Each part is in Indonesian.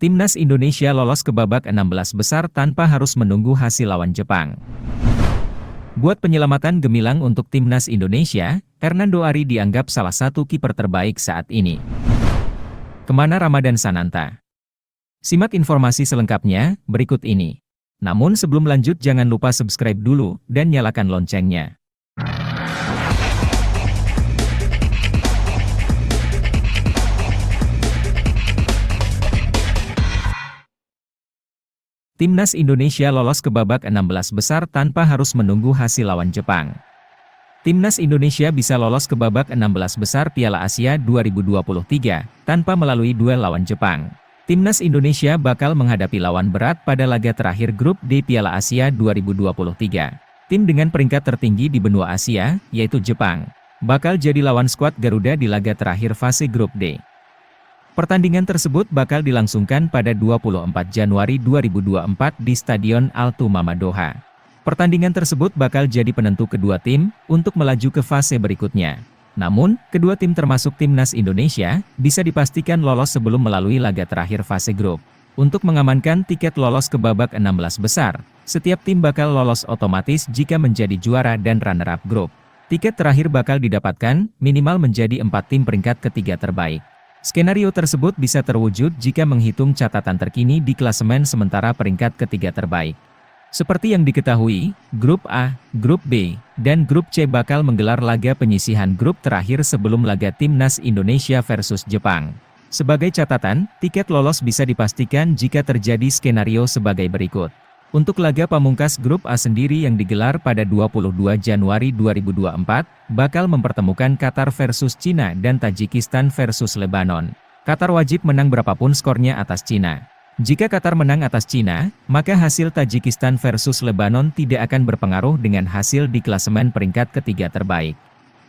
Timnas Indonesia lolos ke babak 16 besar tanpa harus menunggu hasil lawan Jepang. Buat penyelamatan gemilang untuk Timnas Indonesia, Hernando Ari dianggap salah satu kiper terbaik saat ini. Kemana Ramadan Sananta? Simak informasi selengkapnya berikut ini. Namun sebelum lanjut jangan lupa subscribe dulu dan nyalakan loncengnya. Timnas Indonesia lolos ke babak 16 besar tanpa harus menunggu hasil lawan Jepang. Timnas Indonesia bisa lolos ke babak 16 besar Piala Asia 2023 tanpa melalui duel lawan Jepang. Timnas Indonesia bakal menghadapi lawan berat pada laga terakhir grup D Piala Asia 2023. Tim dengan peringkat tertinggi di benua Asia, yaitu Jepang, bakal jadi lawan skuad Garuda di laga terakhir fase grup D. Pertandingan tersebut bakal dilangsungkan pada 24 Januari 2024 di Stadion Al-Tumama Doha. Pertandingan tersebut bakal jadi penentu kedua tim untuk melaju ke fase berikutnya. Namun, kedua tim termasuk Timnas Indonesia bisa dipastikan lolos sebelum melalui laga terakhir fase grup. Untuk mengamankan tiket lolos ke babak 16 besar, setiap tim bakal lolos otomatis jika menjadi juara dan runner-up grup. Tiket terakhir bakal didapatkan minimal menjadi 4 tim peringkat ketiga terbaik. Skenario tersebut bisa terwujud jika menghitung catatan terkini di klasemen sementara peringkat ketiga terbaik. Seperti yang diketahui, Grup A, Grup B, dan Grup C bakal menggelar laga penyisihan grup terakhir sebelum laga Timnas Indonesia versus Jepang. Sebagai catatan, tiket lolos bisa dipastikan jika terjadi skenario sebagai berikut. Untuk laga pamungkas Grup A sendiri yang digelar pada 22 Januari 2024, bakal mempertemukan Qatar versus Cina dan Tajikistan versus Lebanon. Qatar wajib menang berapapun skornya atas Cina. Jika Qatar menang atas Cina, maka hasil Tajikistan versus Lebanon tidak akan berpengaruh dengan hasil di klasemen peringkat ketiga terbaik.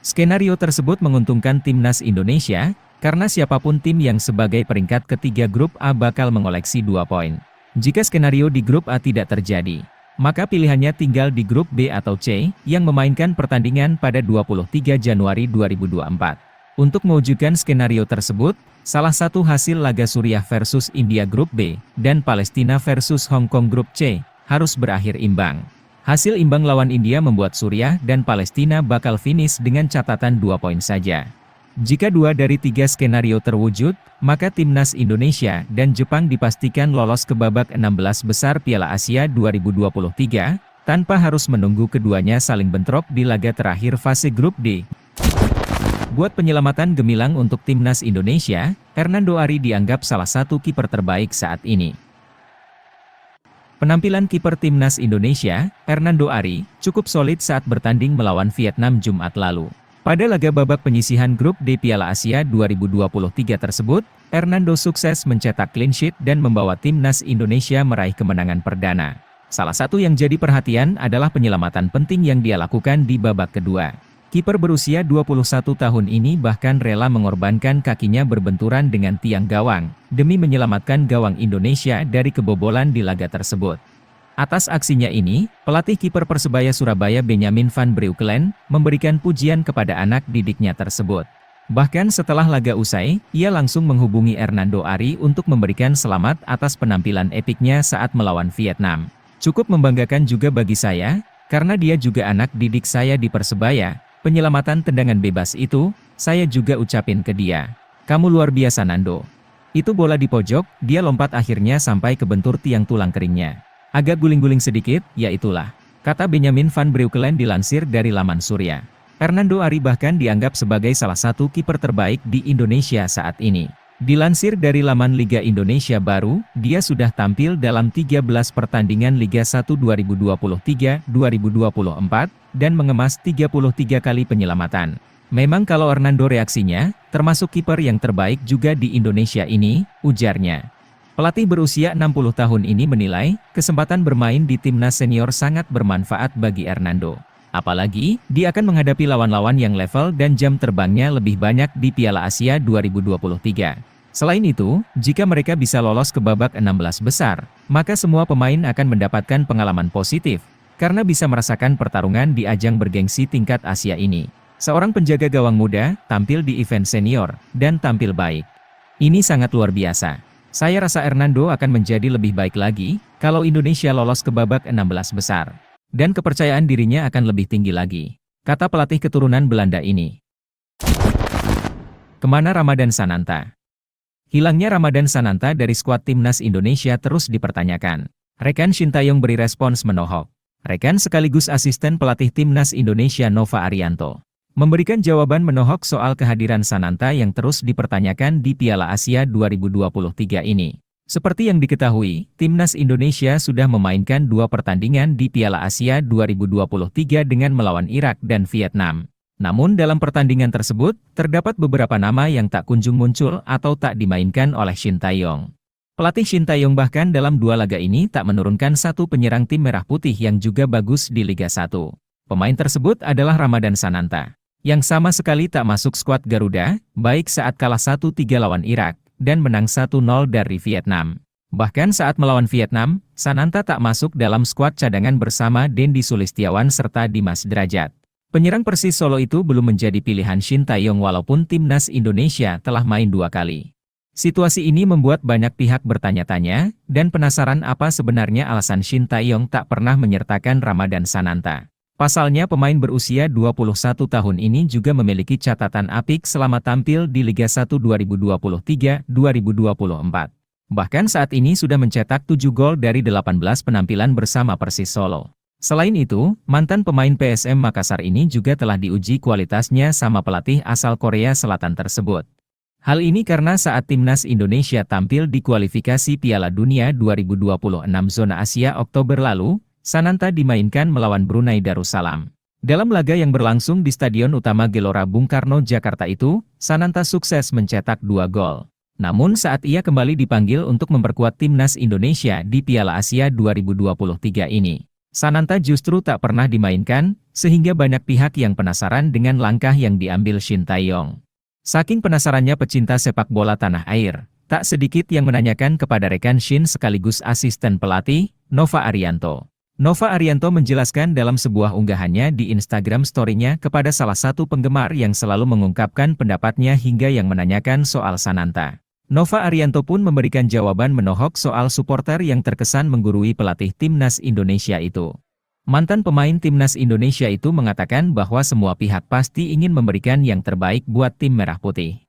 Skenario tersebut menguntungkan Timnas Indonesia, karena siapapun tim yang sebagai peringkat ketiga Grup A bakal mengoleksi 2 poin. Jika skenario di Grup A tidak terjadi, maka pilihannya tinggal di Grup B atau C, yang memainkan pertandingan pada 23 Januari 2024. Untuk mewujudkan skenario tersebut, salah satu hasil laga Suriah versus India Grup B, dan Palestina versus Hong Kong Grup C, harus berakhir imbang. Hasil imbang lawan India membuat Suriah dan Palestina bakal finish dengan catatan 2 poin saja. Jika 2 dari 3 skenario terwujud, maka Timnas Indonesia dan Jepang dipastikan lolos ke babak 16 besar Piala Asia 2023, tanpa harus menunggu keduanya saling bentrok di laga terakhir fase grup D. Buat penyelamatan gemilang untuk Timnas Indonesia, Hernando Ari dianggap salah satu kiper terbaik saat ini. Penampilan kiper Timnas Indonesia, Hernando Ari, cukup solid saat bertanding melawan Vietnam Jumat lalu. Pada laga babak penyisihan grup D Piala Asia 2023 tersebut, Hernando sukses mencetak clean sheet dan membawa Timnas Indonesia meraih kemenangan perdana. Salah satu yang jadi perhatian adalah penyelamatan penting yang dia lakukan di babak kedua. Kiper berusia 21 tahun ini bahkan rela mengorbankan kakinya berbenturan dengan tiang gawang, demi menyelamatkan gawang Indonesia dari kebobolan di laga tersebut. Atas aksinya ini, pelatih kiper Persebaya Surabaya Benjamin Van Breukelen memberikan pujian kepada anak didiknya tersebut. Bahkan setelah laga usai, ia langsung menghubungi Hernando Ari untuk memberikan selamat atas penampilan epiknya saat melawan Vietnam. Cukup membanggakan juga bagi saya, karena dia juga anak didik saya di Persebaya. Penyelamatan tendangan bebas itu, saya juga ucapin ke dia. Kamu luar biasa Nando. Itu bola di pojok, dia lompat akhirnya sampai ke bentur tiang tulang keringnya. Agak guling-guling sedikit, ya itulah, kata Benjamin Van Breukelen dilansir dari laman Surya. Hernando Ari bahkan dianggap sebagai salah satu kiper terbaik di Indonesia saat ini. Dilansir dari laman Liga Indonesia Baru, dia sudah tampil dalam 13 pertandingan Liga 1 2023-2024, dan mengemas 33 kali penyelamatan. Memang kalau Hernando reaksinya, termasuk kiper yang terbaik juga di Indonesia ini, ujarnya. Pelatih berusia 60 tahun ini menilai, kesempatan bermain di timnas senior sangat bermanfaat bagi Hernando. Apalagi, dia akan menghadapi lawan-lawan yang level dan jam terbangnya lebih banyak di Piala Asia 2023. Selain itu, jika mereka bisa lolos ke babak 16 besar, maka semua pemain akan mendapatkan pengalaman positif, karena bisa merasakan pertarungan di ajang bergengsi tingkat Asia ini. Seorang penjaga gawang muda, tampil di event senior, dan tampil baik. Ini sangat luar biasa. Saya rasa Hernando akan menjadi lebih baik lagi, kalau Indonesia lolos ke babak 16 besar. Dan kepercayaan dirinya akan lebih tinggi lagi, kata pelatih keturunan Belanda ini. Kemana Ramadan Sananta? Hilangnya Ramadan Sananta dari skuad timnas Indonesia terus dipertanyakan. Rekan Sintayong beri respons menohok. Rekan sekaligus asisten pelatih timnas Indonesia Nova Arianto memberikan jawaban menohok soal kehadiran Sananta yang terus dipertanyakan di Piala Asia 2023 ini. Seperti yang diketahui, timnas Indonesia sudah memainkan 2 pertandingan di Piala Asia 2023 dengan melawan Irak dan Vietnam. Namun dalam pertandingan tersebut, terdapat beberapa nama yang tak kunjung muncul atau tak dimainkan oleh Sintayong. Pelatih Sintayong bahkan dalam 2 laga ini tak menurunkan satu penyerang tim Merah Putih yang juga bagus di Liga 1. Pemain tersebut adalah Ramadan Sananta, yang sama sekali tak masuk skuad Garuda, baik saat kalah 1-3 lawan Irak, dan menang 1-0 dari Vietnam. Bahkan saat melawan Vietnam, Sananta tak masuk dalam skuad cadangan bersama Dendi Sulistiawan serta Dimas Drajat. Penyerang Persis Solo itu belum menjadi pilihan Sintayong walaupun timnas Indonesia telah main 2 kali. Situasi ini membuat banyak pihak bertanya-tanya, dan penasaran apa sebenarnya alasan Sintayong tak pernah menyertakan Ramadan Sananta. Pasalnya pemain berusia 21 tahun ini juga memiliki catatan apik selama tampil di Liga 1 2023-2024. Bahkan saat ini sudah mencetak 7 gol dari 18 penampilan bersama Persis Solo. Selain itu, mantan pemain PSM Makassar ini juga telah diuji kualitasnya sama pelatih asal Korea Selatan tersebut. Hal ini karena saat timnas Indonesia tampil di kualifikasi Piala Dunia 2026 zona Asia Oktober lalu, Sananta dimainkan melawan Brunei Darussalam. Dalam laga yang berlangsung di Stadion Utama Gelora Bung Karno, Jakarta itu, Sananta sukses mencetak 2 gol. Namun saat ia kembali dipanggil untuk memperkuat timnas Indonesia di Piala Asia 2023 ini, Sananta justru tak pernah dimainkan, sehingga banyak pihak yang penasaran dengan langkah yang diambil Sintayong. Saking penasarannya pecinta sepak bola tanah air, tak sedikit yang menanyakan kepada rekan Shin sekaligus asisten pelatih, Nova Arianto. Nova Arianto menjelaskan dalam sebuah unggahannya di Instagram story-nya kepada salah satu penggemar yang selalu mengungkapkan pendapatnya hingga yang menanyakan soal Sananta. Nova Arianto pun memberikan jawaban menohok soal supporter yang terkesan menggurui pelatih timnas Indonesia itu. Mantan pemain timnas Indonesia itu mengatakan bahwa semua pihak pasti ingin memberikan yang terbaik buat tim Merah Putih.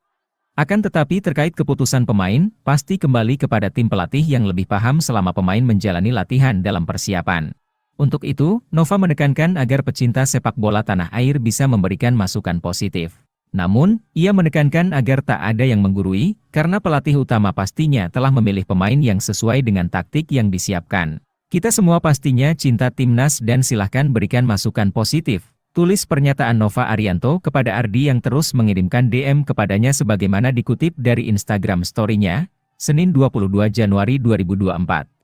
Akan tetapi terkait keputusan pemain, pasti kembali kepada tim pelatih yang lebih paham selama pemain menjalani latihan dalam persiapan. Untuk itu, Nova menekankan agar pecinta sepak bola tanah air bisa memberikan masukan positif. Namun, ia menekankan agar tak ada yang menggurui, karena pelatih utama pastinya telah memilih pemain yang sesuai dengan taktik yang disiapkan. Kita semua pastinya cinta timnas dan silahkan berikan masukan positif, tulis pernyataan Nova Arianto kepada Ardi yang terus mengirimkan DM kepadanya sebagaimana dikutip dari Instagram story-nya, Senin 22 Januari 2024.